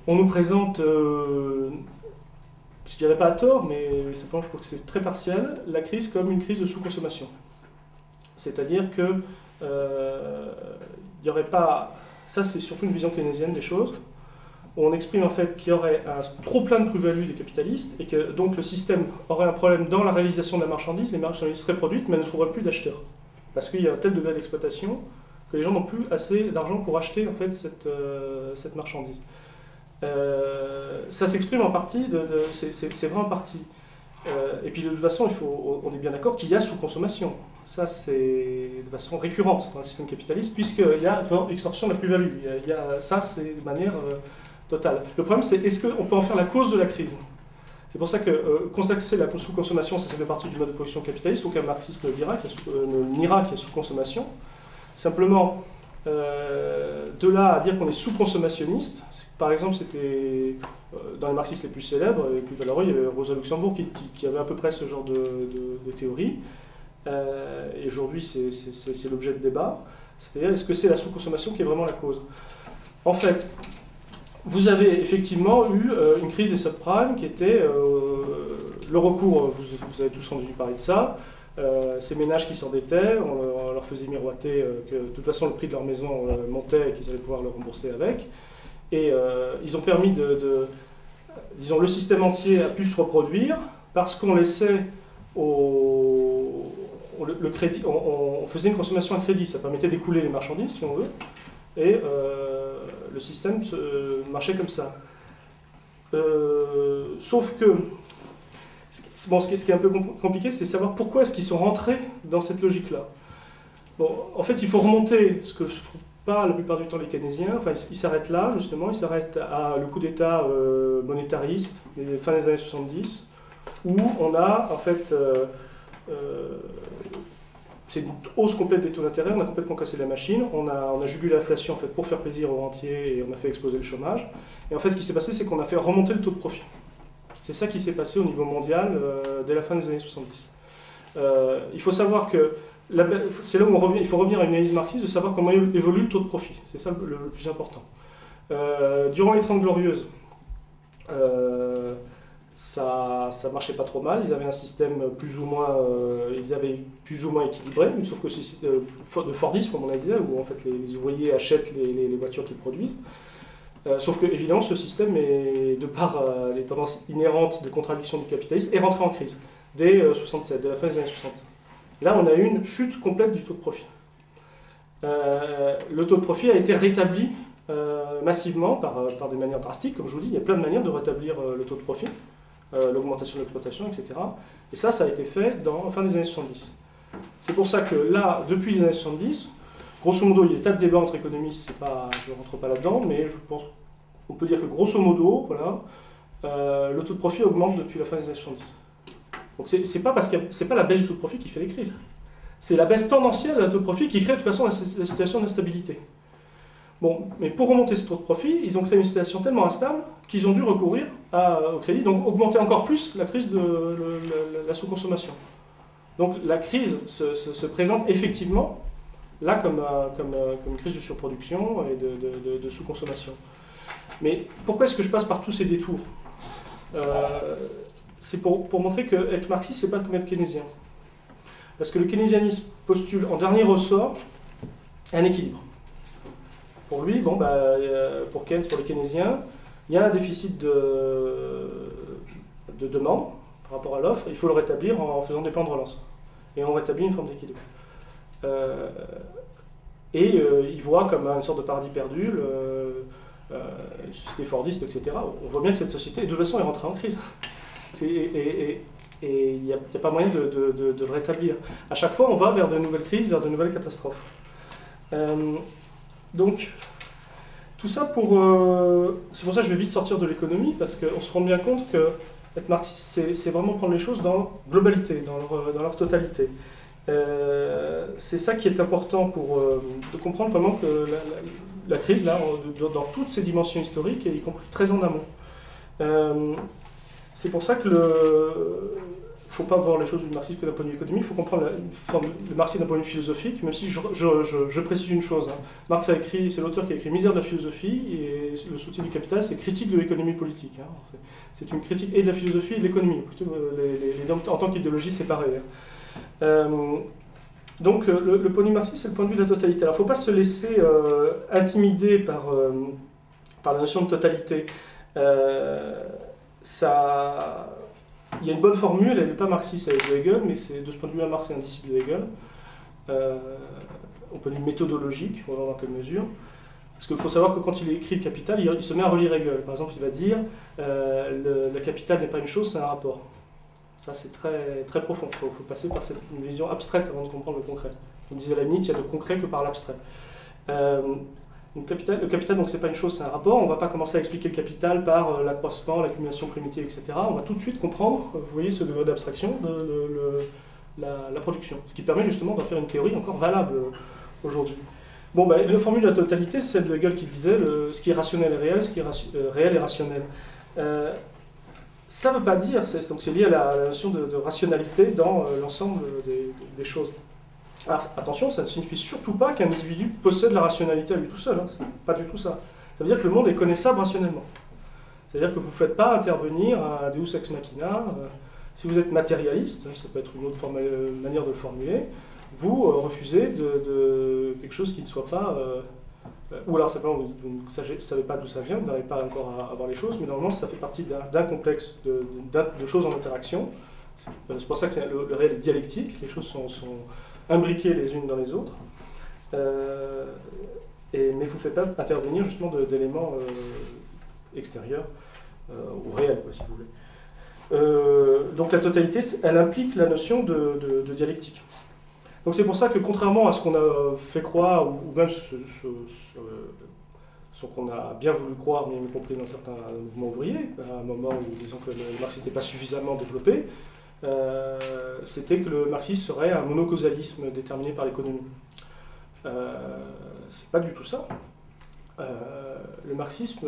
on nous présente, je dirais pas à tort, mais simplement je trouve que c'est très partiel, la crise comme une crise de sous-consommation. C'est-à-dire que il y aurait pas... Ça, c'est surtout une vision keynésienne des choses. On exprime en fait qu'il y aurait un trop plein de plus-value des capitalistes et que donc le système aurait un problème dans la réalisation de la marchandise. Les marchandises seraient produites, mais elles ne trouveraient plus d'acheteurs. Parce qu'il y a un tel degré d'exploitation que les gens n'ont plus assez d'argent pour acheter en fait cette marchandise. Ça s'exprime en partie, c'est vrai en partie. Et puis de toute façon, on est bien d'accord qu'il y a sous-consommation. Ça, c'est de façon récurrente dans le système capitaliste, puisqu'il y a extorsion de la plus-value. Ça, c'est de manière totale. Le problème, c'est est-ce qu'on peut en faire la cause de la crise? C'est pour ça que consacrer la sous-consommation, ça fait partie du mode de production capitaliste. Aucun marxiste ne niera qu'il y a sous-consommation. Simplement, de là à dire qu'on est sous-consommationniste, par exemple, c'était dans les marxistes les plus célèbres, les plus valeureux, il y avait Rosa Luxembourg qui avait à peu près ce genre de théorie. Et aujourd'hui, c'est l'objet de débat. C'est-à-dire, est-ce que c'est la sous-consommation qui est vraiment la cause? En fait, vous avez effectivement eu une crise des subprimes qui était le recours, vous avez tous entendu parler de ça, ces ménages qui s'endettaient, on leur faisait miroiter que de toute façon le prix de leur maison montait et qu'ils allaient pouvoir le rembourser avec. Et ils ont permis disons, le système entier a pu se reproduire parce qu'on laissait le crédit, on faisait une consommation à crédit, ça permettait d'écouler les marchandises si on veut, et le système marchait comme ça. Sauf que, ce qui est un peu compliqué, c'est savoir pourquoi est-ce qu'ils sont rentrés dans cette logique-là. Bon, en fait, il faut remonter, ce que ne font pas la plupart du temps les keynésiens, enfin, ils s'arrêtent là, justement, ils s'arrêtent à le coup d'État monétariste, fin des années 70, où on a, en fait, c'est une hausse complète des taux d'intérêt, on a complètement cassé la machine, on a jugulé l'inflation en fait, pour faire plaisir aux rentiers et on a fait exploser le chômage. Et en fait, ce qui s'est passé, c'est qu'on a fait remonter le taux de profit. C'est ça qui s'est passé au niveau mondial dès la fin des années 70. Il faut savoir que, c'est là où il faut revenir à une analyse marxiste, de savoir comment évolue le taux de profit. C'est ça le plus important. Durant les 30 Glorieuses, ça marchait pas trop mal, ils avaient un système plus ou moins équilibré, sauf que c'est de Fordisme, comme on a dit, où en fait les ouvriers achètent les voitures qu'ils produisent. Sauf que, évidemment, ce système, de par les tendances inhérentes de contradiction du capitalisme, est rentré en crise dès 67, dès la fin des années 60. Là, on a eu une chute complète du taux de profit. Le taux de profit a été rétabli massivement par des manières drastiques, comme je vous dis, il y a plein de manières de rétablir le taux de profit. L'augmentation de l'exploitation, etc. Et ça a été fait en fin des années 70. C'est pour ça que là, depuis les années 70, grosso modo, il y a des tas de débats entre économistes, je ne rentre pas là-dedans, mais je pense qu'on peut dire que grosso modo, voilà, le taux de profit augmente depuis la fin des années 70. Donc c'est pas la baisse du taux de profit qui fait les crises. C'est la baisse tendancielle du taux de profit qui crée de toute façon la situation d'instabilité. Bon, mais pour remonter ce taux de profit, ils ont créé une situation tellement instable qu'ils ont dû recourir au crédit, donc augmenter encore plus la crise de la sous-consommation. Donc la crise se présente effectivement là comme une crise de surproduction et de sous-consommation. Mais pourquoi est-ce que je passe par tous ces détours? C'est pour montrer qu'être marxiste, c'est pas comme être keynésien. Parce que le keynésianisme postule en dernier ressort un équilibre. Pour lui, pour Keynes, pour les keynésiens, il y a un déficit de demande par rapport à l'offre, il faut le rétablir en faisant des plans de relance. Et on rétablit une forme d'équilibre. Il voit comme une sorte de paradis perdu, une société fordiste, etc. On voit bien que cette société, de toute façon, est rentrée en crise. Et il n'y a pas moyen de le rétablir. À chaque fois, on va vers de nouvelles crises, vers de nouvelles catastrophes. Donc, tout ça c'est pour ça que je vais vite sortir de l'économie, parce qu'on se rend bien compte que être marxiste, c'est vraiment prendre les choses dans globalité, dans leur totalité. C'est ça qui est important de comprendre vraiment que la crise, là, dans toutes ses dimensions historiques, y compris très en amont. C'est pour ça que ne faut pas voir les choses du marxisme que d'un point de vue économique, il faut comprendre le marxisme d'un point de vue philosophique, même si je précise une chose. Hein. Marx a écrit, c'est l'auteur qui a écrit Misère de la philosophie, et le sous-titre du Capital, c'est Critique de l'économie politique. Hein. C'est une critique et de la philosophie et de l'économie, plutôt en tant qu'idéologie séparée. Hein. Donc le point de vue marxiste, c'est le point de vue de la totalité. Alors il ne faut pas se laisser intimider par la notion de totalité. Il y a une bonne formule, elle n'est pas marxiste avec Hegel, mais c'est de ce point de vue-là, Marx est un disciple de Hegel. Au point de vue méthodologique, on va voir dans quelle mesure. Parce qu'il faut savoir que quand il écrit le Capital, il se met à relire Hegel. Par exemple, il va dire le Capital n'est pas une chose, c'est un rapport. Ça, c'est très, très profond. Il faut passer par une vision abstraite avant de comprendre le concret. Comme disait Leibniz, il y a de concret que par l'abstrait. Le capital, donc, c'est pas une chose, c'est un rapport. On ne va pas commencer à expliquer le capital par l'accroissement, l'accumulation primitive, etc. On va tout de suite comprendre, vous voyez, ce degré d'abstraction de la production. Ce qui permet justement d'en faire une théorie encore valable aujourd'hui. Bon, la formule de la totalité, c'est celle de Hegel qui disait ce qui est rationnel est réel, ce qui est réel est rationnel. Ça ne veut pas dire, donc c'est lié à la notion de rationalité dans l'ensemble des choses. Alors, attention, ça ne signifie surtout pas qu'un individu possède la rationalité à lui tout seul, hein. C'est pas du tout ça. Ça veut dire que le monde est connaissable rationnellement. C'est-à-dire que vous ne faites pas intervenir un Deus ex machina. Si vous êtes matérialiste, ça peut être une autre manière de le formuler, vous refusez de quelque chose qui ne soit pas... ou alors simplement vous ne savez pas d'où ça vient, vous n'arrivez pas encore à voir les choses, mais normalement ça fait partie d'un complexe de choses en interaction. C'est pour ça que le réel est dialectique, les choses sont imbriquées les unes dans les autres. Mais vous ne faites pas intervenir justement d'éléments extérieurs au réel, quoi, si vous voulez. Donc la totalité, elle implique la notion de dialectique. Donc c'est pour ça que contrairement à ce qu'on a fait croire, ou même ce qu'on a bien voulu croire, mais y compris dans certains mouvements ouvriers, à un moment où disons que le marxisme n'était pas suffisamment développé, c'était que le marxisme serait un monocausalisme déterminé par l'économie. C'est pas du tout ça. Le marxisme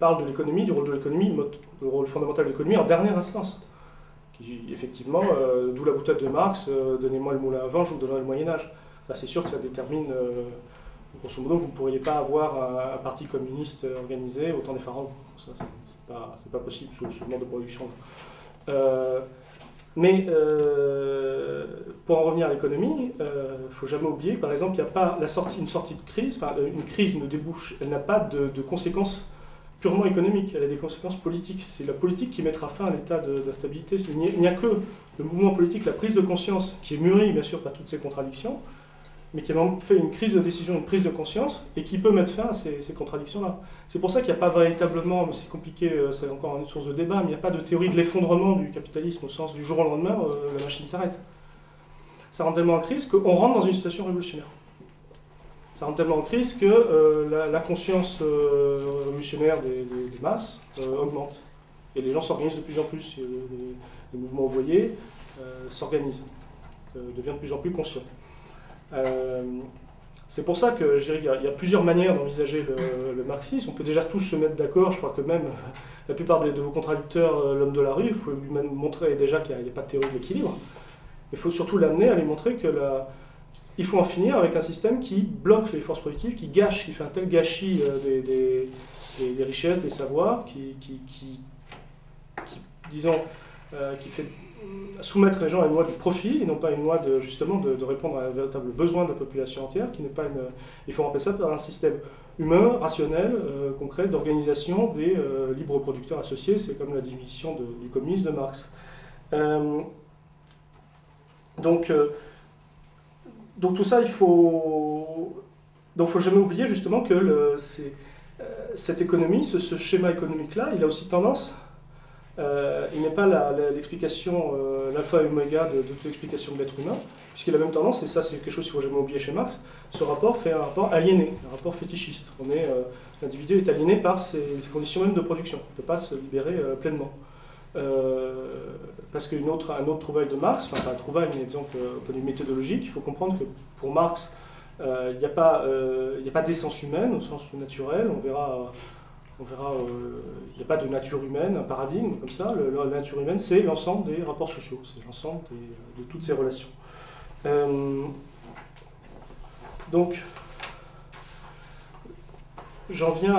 parle de l'économie, du rôle de l'économie, le rôle fondamental de l'économie en dernière instance. Effectivement, d'où la boutade de Marx, donnez-moi le moulin à vent, je vous donnerai le Moyen-Âge. C'est sûr que ça détermine, grosso modo, vous ne pourriez pas avoir un parti communiste organisé au temps des pharaons. Ça, c'est pas possible sous ce mode de production. Mais pour en revenir à l'économie, il ne faut jamais oublier que, par exemple, il n'y a pas une sortie de crise, une crise ne débouche, elle n'a pas de conséquences purement économique, elle a des conséquences politiques. C'est la politique qui mettra fin à l'état d'instabilité. Il n'y a que le mouvement politique, la prise de conscience, qui est mûrie, bien sûr, par toutes ces contradictions, mais qui a fait une crise de décision, une prise de conscience, et qui peut mettre fin à ces contradictions-là. C'est pour ça qu'il n'y a pas véritablement, c'est compliqué, c'est encore une source de débat, mais il n'y a pas de théorie de l'effondrement du capitalisme, au sens du jour au lendemain, la machine s'arrête. Ça rentre tellement en crise qu'on rentre dans une situation révolutionnaire. Ça rentre tellement en crise que la conscience révolutionnaire des masses augmente. Et les gens s'organisent de plus en plus. Les mouvements ouvriers s'organisent, deviennent de plus en plus conscients. C'est pour ça que il y a plusieurs manières d'envisager le marxisme. On peut déjà tous se mettre d'accord. Je crois que même la plupart de vos contradicteurs, l'homme de la rue, il faut lui même montrer déjà qu'il n'y a pas de théorie de l'équilibre. Il faut surtout l'amener à lui montrer que il faut en finir avec un système qui bloque les forces productives, qui gâche, qui fait un tel gâchis des richesses, des savoirs, qui fait soumettre les gens à une loi du profit et non pas une loi justement de répondre à un véritable besoin de la population entière, qui n'est pas il faut remplacer ça par un système humain, rationnel, concret, d'organisation des libres producteurs associés. C'est comme la définition du communisme de Marx. Donc tout ça, il faut jamais oublier justement que cette économie, ce schéma économique-là, il a aussi tendance, il n'est pas l'explication, l'alpha et l'oméga de toute l'explication de l'être humain, puisqu'il a la même tendance, et ça c'est quelque chose qu'il ne faut jamais oublier chez Marx, ce rapport fait un rapport aliéné, un rapport fétichiste. L'individu est aliéné par ses conditions même de production, il ne peut pas se libérer pleinement. Parce qu'un autre trouvaille de Marx, enfin pas un trouvaille, mais disons qu'au point de vue méthodologique, il faut comprendre que pour Marx, il n'y a pas d'essence humaine au sens naturel. On verra On verra, il n'y a pas de nature humaine, un paradigme comme ça. La nature humaine, c'est l'ensemble des rapports sociaux, c'est l'ensemble de toutes ces relations. Donc, j'en viens